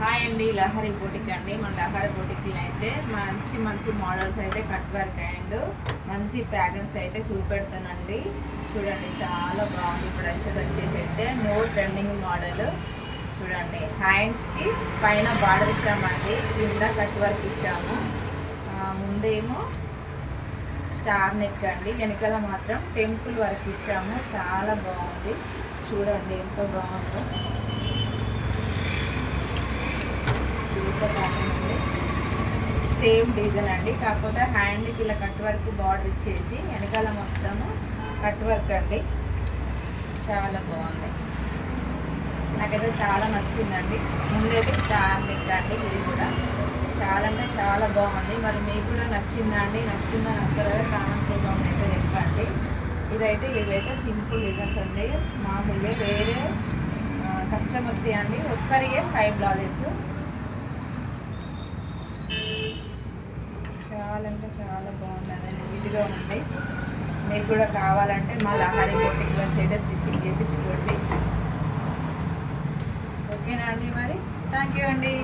Hi అండి, Lahari boutique అండి. మన లహరి బొటిక్లో అయితే మంచి మంచి మోడల్స్ అయితే కట్ వర్క్ అండ్ మంచి ప్యాటర్న్స్ అయితే చూపెడతానండి. చూడండి, చాలా బాగుంది. ఇప్పుడు వచ్చేసి అయితే ట్రెండింగ్ మోడల్ చూడండి. హ్యాండ్స్కి పైన బార్డర్ ఇచ్చామండి, కింద కట్ వర్క్ ఇచ్చాము. ముందేమో స్టార్ నెక్ అండి, వెనకాల మాత్రం టెంపుల్ వర్క్ ఇచ్చాము. చాలా బాగుంది. చూడండి ఎంత బాగుందో. సేమ్ డిజైన్ అండి, కాకపోతే హ్యాండ్కి ఇలా కట్ వర్క్ బార్డర్ ఇచ్చేసి వెనకాల మొత్తము కట్ వర్క్ అండి. చాలా బాగుంది, నాకైతే చాలా నచ్చిందండి. ముందైతే స్టార్ నెక్ అండి, ఇది కూడా చాలా అంటే చాలా బాగుంది. మరి మీకు కూడా నచ్చిందండి? నచ్చిందా నచ్చలేదా కామెంట్స్ రూపంలో అయితే చెప్పండి. ఇవైతే సింపుల్ డిజైన్స్ అండి, మామూలుగా వేరే కస్టమర్స్ అండి. ఒక్కరిగే 5 బ్లౌజెస్. చాలా అంటే చాలా బాగుంది, నీట్గా ఉంది. మీకు కూడా కావాలంటే మా లహరి బొటిక్లో చేస్తే స్టిచ్చింగ్ చేయించుకోండి. ఓకేనా అండి? మరి థ్యాంక్ యూ అండి.